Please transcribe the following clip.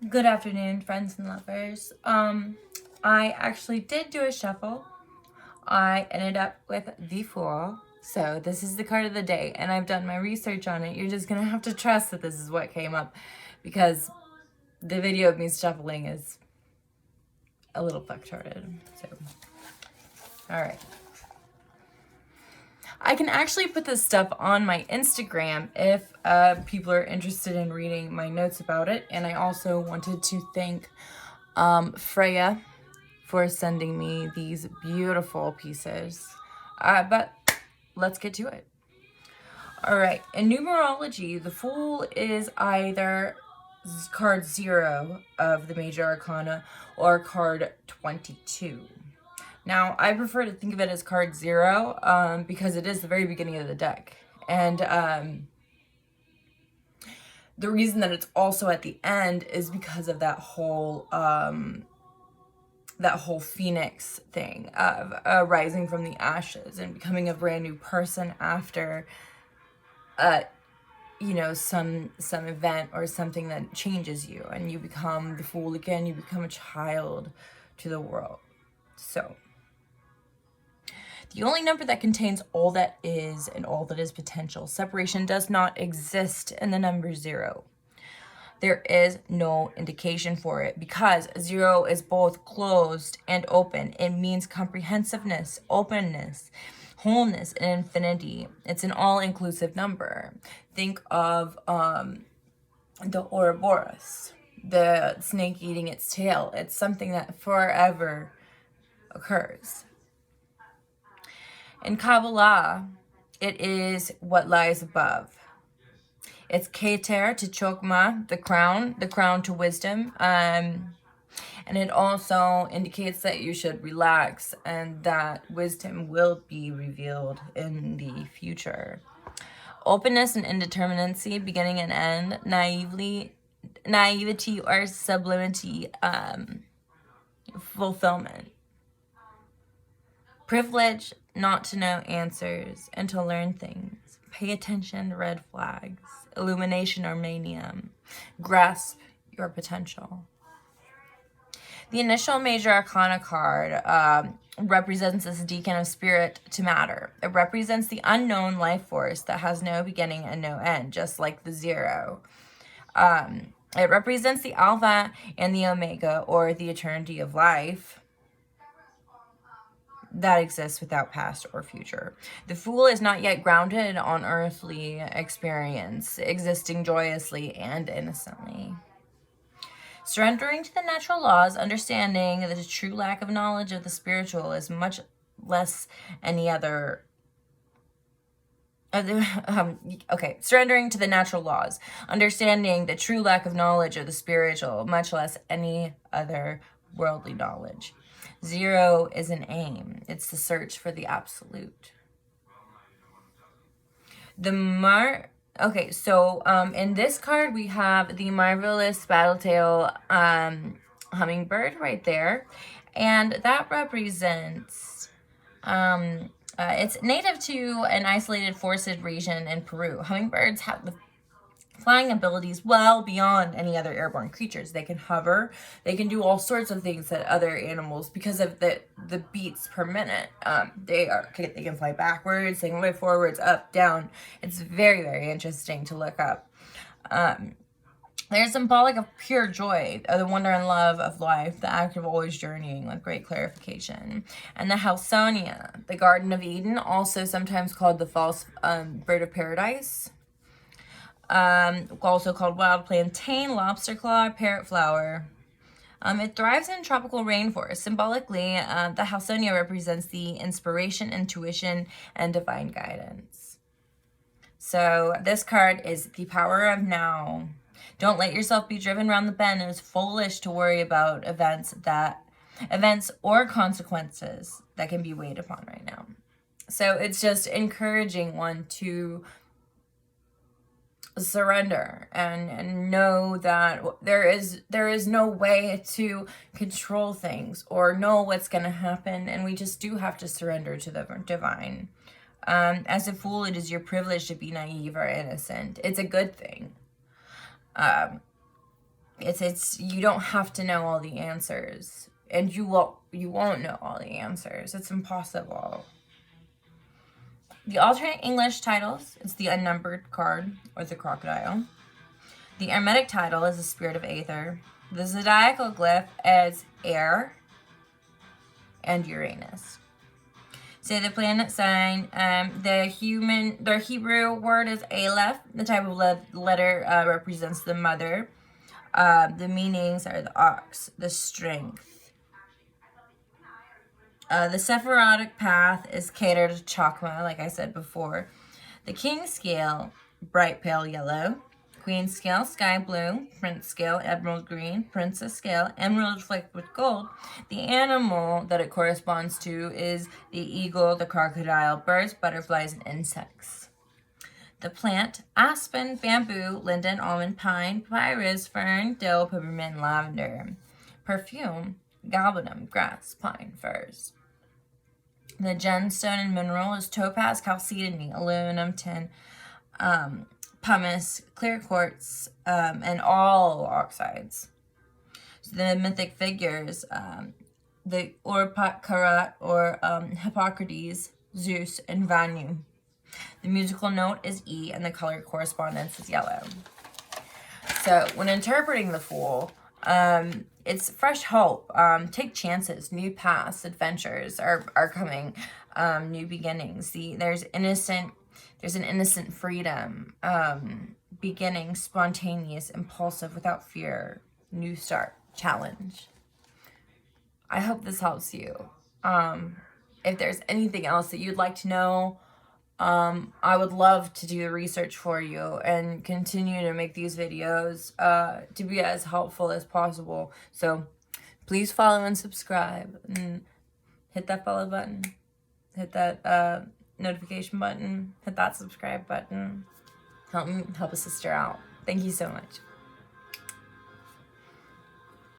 Good afternoon, friends and lovers. I actually did do a shuffle. I ended up with the Fool. So this is the card of the day, and I've done my research on it. You're just gonna have to trust that this is what came up, because the video of me shuffling is a little fucktarded. So, all right. I can actually put this stuff on my Instagram if people are interested in reading my notes about it. And I also wanted to thank Freya for sending me these beautiful pieces. But let's get to it. All right. In numerology, the Fool is either card 0 of the Major Arcana or card 22. Now, I prefer to think of it as card 0 because it is the very beginning of the deck. And the reason that it's also at the end is because of that whole phoenix thing of rising from the ashes and becoming a brand new person after some event or something that changes you, and you become the Fool again. You become a child to the world. So the only number that contains all that is and all that is potential. Separation does not exist in the number 0. There is no indication for it because 0 is both closed and open. It means comprehensiveness, openness, wholeness, and infinity. It's an all-inclusive number. Think of the Ouroboros, the snake eating its tail. It's something that forever occurs. In Kabbalah, it is what lies above. It's Keter to Chokmah, the crown to wisdom. And it also indicates that you should relax and that wisdom will be revealed in the future. Openness and indeterminacy, beginning and end, naivety or sublimity, fulfillment. Privilege not to know answers and to learn things. Pay attention to red flags. Illumination or mania. Grasp your potential. The initial Major Arcana card represents this deacon of spirit to matter. It represents the unknown life force that has no beginning and no end, just like the 0. It represents the Alpha and the Omega, or the eternity of life that exists without past or future. The Fool is not yet grounded on earthly experience, existing joyously and innocently. Surrendering to the natural laws, understanding that the true lack of knowledge of the spiritual is much less any other. Surrendering to the natural laws, understanding the true lack of knowledge of the spiritual, much less any other worldly knowledge. 0 is an aim. It's the search for the absolute. In this card we have the marvelous Battletail hummingbird right there, and that represents it's native to an isolated forested region in Peru. Hummingbirds have the flying abilities well beyond any other airborne creatures. They can hover. They can do all sorts of things that other animals, because of the beats per minute. They can fly backwards. They can fly forwards, up, down. It's very, very interesting to look up. They're symbolic of pure joy, of the wonder and love of life, the act of always journeying with great clarification. And the Halsonia, the Garden of Eden, also sometimes called the false bird of paradise. Also called wild plantain, lobster claw, parrot flower. It thrives in tropical rainforest. Symbolically, the Halsonia represents the inspiration, intuition, and divine guidance. So this card is the power of now. Don't let yourself be driven around the bend. It is foolish to worry about events or consequences that can be weighed upon right now. So it's just encouraging one to surrender and know that there is no way to control things or know what's going to happen, and we just do have to surrender to the divine. As a Fool, it is your privilege to be naive or innocent. It's a good thing, It's you don't have to know all the answers, and you won't know all the answers. It's impossible. The alternate English titles is the unnumbered card, or the crocodile. The Hermetic title is the spirit of aether. The zodiacal glyph is air and Uranus. Say the planet sign. Their Hebrew word is Aleph. The type of letter represents the mother. The meanings are the ox, the strength. The Sephirotic path is catered to Chakma, like I said before. The King scale, bright pale yellow. Queen scale, sky blue. Prince scale, emerald green. Princess scale, emerald flecked with gold. The animal that it corresponds to is the eagle, the crocodile, birds, butterflies, and insects. The plant, aspen, bamboo, linden, almond, pine, papyrus, fern, dill, peppermint, and lavender. Perfume, galbanum, grass, pine, firs. The gemstone and mineral is topaz, chalcedony, aluminum, tin, pumice, clear quartz, and all oxides. So the mythic figures, the Karat or Hippocrates, Zeus, and Vanu. The musical note is E, and the color correspondence is yellow. So when interpreting the Fool, it's fresh hope. Take chances. New paths, adventures are coming. New beginnings. There's an innocent freedom. Beginning, spontaneous, impulsive, without fear. New start, challenge. I hope this helps you. If there's anything else that you'd like to know, I would love to do the research for you and continue to make these videos to be as helpful as possible. So please follow and subscribe, and hit that follow button, hit that notification button, hit that subscribe button. Help a sister out. Thank you so much.